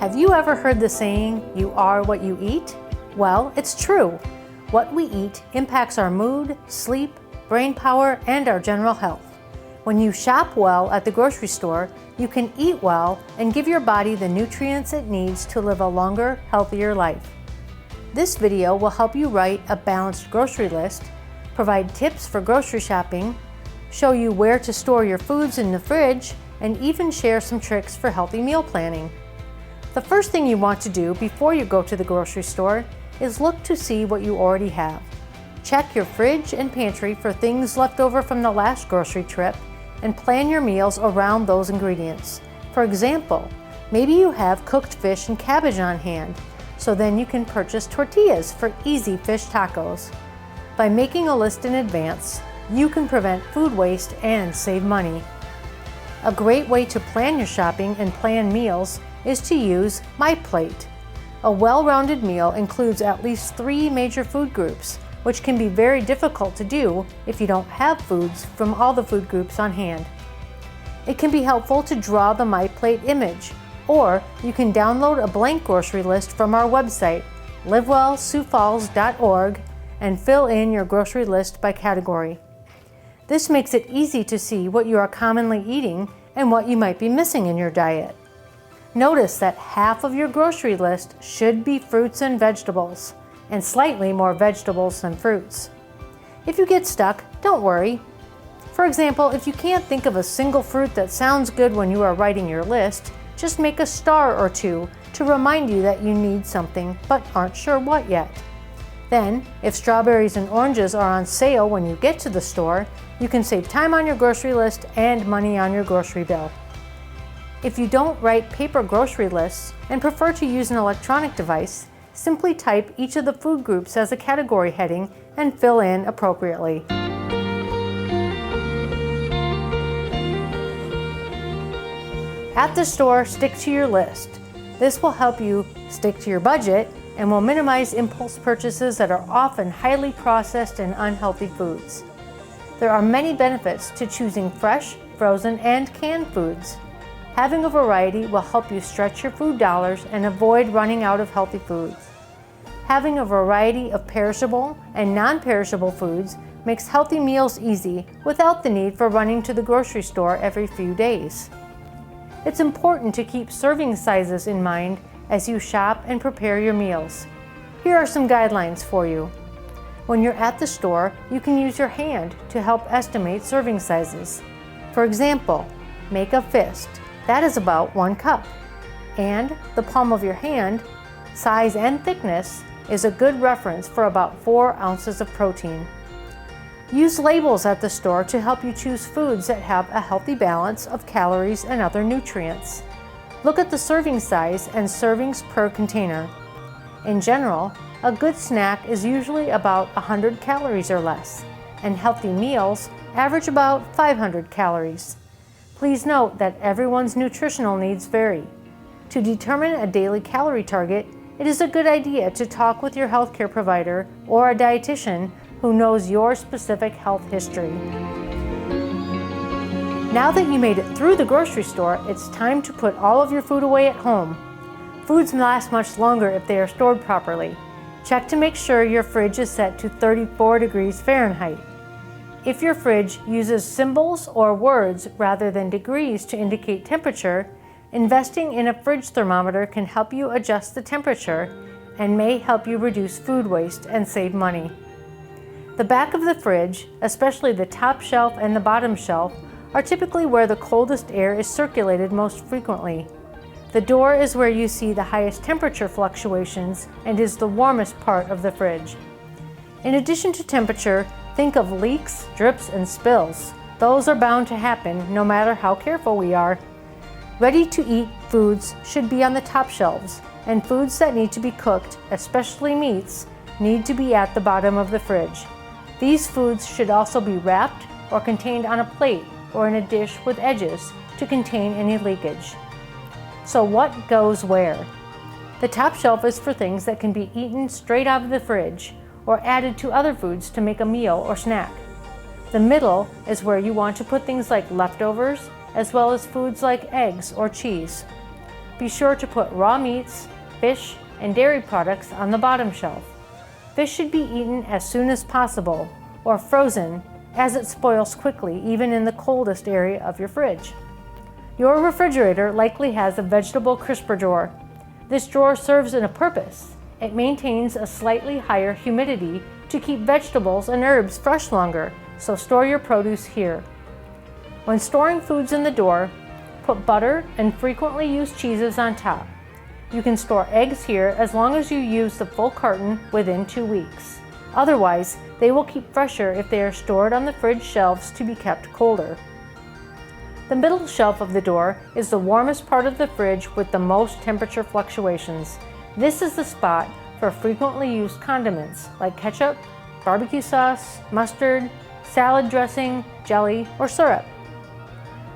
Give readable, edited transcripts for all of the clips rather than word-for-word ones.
Have you ever heard the saying, "You are what you eat"? Well, it's true. What we eat impacts our mood, sleep, brain power, and our general health. When you shop well at the grocery store, you can eat well and give your body the nutrients it needs to live a longer, healthier life. This video will help you write a balanced grocery list, provide tips for grocery shopping, show you where to store your foods in the fridge, and even share some tricks for healthy meal planning. The first thing you want to do before you go to the grocery store is look to see what you already have. Check your fridge and pantry for things left over from the last grocery trip and plan your meals around those ingredients. For example, maybe you have cooked fish and cabbage on hand, so then you can purchase tortillas for easy fish tacos. By making a list in advance, you can prevent food waste and save money. A great way to plan your shopping and plan meals is to use MyPlate. A well-rounded meal includes at least 3 major food groups, which can be very difficult to do if you don't have foods from all the food groups on hand. It can be helpful to draw the MyPlate image, or you can download a blank grocery list from our website, livewellsiouxfalls.org, and fill in your grocery list by category. This makes it easy to see what you are commonly eating and what you might be missing in your diet. Notice that half of your grocery list should be fruits and vegetables, and slightly more vegetables than fruits. If you get stuck, don't worry. For example, if you can't think of a single fruit that sounds good when you are writing your list, just make a star or two to remind you that you need something but aren't sure what yet. Then, if strawberries and oranges are on sale when you get to the store, you can save time on your grocery list and money on your grocery bill. If you don't write paper grocery lists and prefer to use an electronic device, simply type each of the food groups as a category heading and fill in appropriately. At the store, stick to your list. This will help you stick to your budget and will minimize impulse purchases that are often highly processed and unhealthy foods. There are many benefits to choosing fresh, frozen, and canned foods. Having a variety will help you stretch your food dollars and avoid running out of healthy foods. Having a variety of perishable and non-perishable foods makes healthy meals easy without the need for running to the grocery store every few days. It's important to keep serving sizes in mind as you shop and prepare your meals. Here are some guidelines for you. When you're at the store, you can use your hand to help estimate serving sizes. For example, make a fist. That is about 1 cup. And the palm of your hand, size and thickness, is a good reference for about 4 ounces of protein. Use labels at the store to help you choose foods that have a healthy balance of calories and other nutrients. Look at the serving size and servings per container. In general, a good snack is usually about 100 calories or less, and healthy meals average about 500 calories. Please note that everyone's nutritional needs vary. To determine a daily calorie target, it is a good idea to talk with your healthcare provider or a dietitian who knows your specific health history. Now that you made it through the grocery store, it's time to put all of your food away at home. Foods last much longer if they are stored properly. Check to make sure your fridge is set to 34 degrees Fahrenheit. If your fridge uses symbols or words rather than degrees to indicate temperature, investing in a fridge thermometer can help you adjust the temperature and may help you reduce food waste and save money. The back of the fridge, especially the top shelf and the bottom shelf, are typically where the coldest air is circulated most frequently. The door is where you see the highest temperature fluctuations and is the warmest part of the fridge. In addition to temperature, think of leaks, drips, and spills. Those are bound to happen no matter how careful we are. Ready-to-eat foods should be on the top shelves, and foods that need to be cooked, especially meats, need to be at the bottom of the fridge. These foods should also be wrapped or contained on a plate or in a dish with edges to contain any leakage. So what goes where? The top shelf is for things that can be eaten straight out of the fridge or added to other foods to make a meal or snack. The middle is where you want to put things like leftovers, as well as foods like eggs or cheese. Be sure to put raw meats, fish, and dairy products on the bottom shelf. Fish should be eaten as soon as possible or frozen, as it spoils quickly even in the coldest area of your fridge. Your refrigerator likely has a vegetable crisper drawer. This drawer serves a purpose. It maintains a slightly higher humidity to keep vegetables and herbs fresh longer, so store your produce here. When storing foods in the drawer, put butter and frequently used cheeses on top. You can store eggs here as long as you use the full carton within 2 weeks. Otherwise, they will keep fresher if they are stored on the fridge shelves to be kept colder. The middle shelf of the door is the warmest part of the fridge with the most temperature fluctuations. This is the spot for frequently used condiments like ketchup, barbecue sauce, mustard, salad dressing, jelly, or syrup.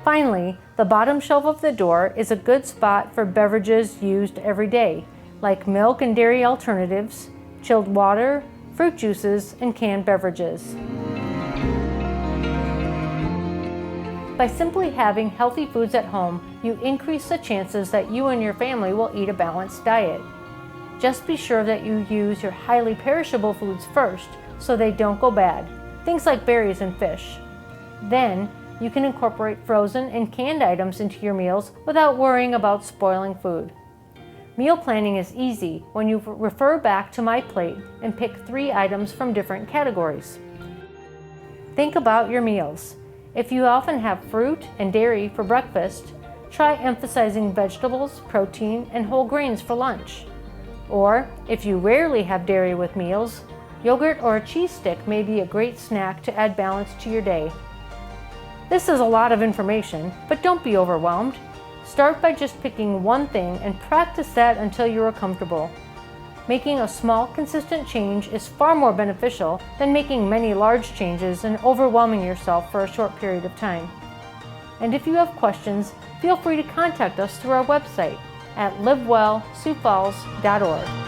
Finally, the bottom shelf of the door is a good spot for beverages used every day, like milk and dairy alternatives, chilled water, fruit juices, and canned beverages. By simply having healthy foods at home, you increase the chances that you and your family will eat a balanced diet. Just be sure that you use your highly perishable foods first so they don't go bad, things like berries and fish. Then, you can incorporate frozen and canned items into your meals without worrying about spoiling food. Meal planning is easy when you refer back to My Plate and pick 3 items from different categories. Think about your meals. If you often have fruit and dairy for breakfast, try emphasizing vegetables, protein, and whole grains for lunch. Or, if you rarely have dairy with meals, yogurt or a cheese stick may be a great snack to add balance to your day. This is a lot of information, but don't be overwhelmed. Start by just picking one thing and practice that until you are comfortable. Making a small, consistent change is far more beneficial than making many large changes and overwhelming yourself for a short period of time. And if you have questions, feel free to contact us through our website at livewellsiouxfalls.org.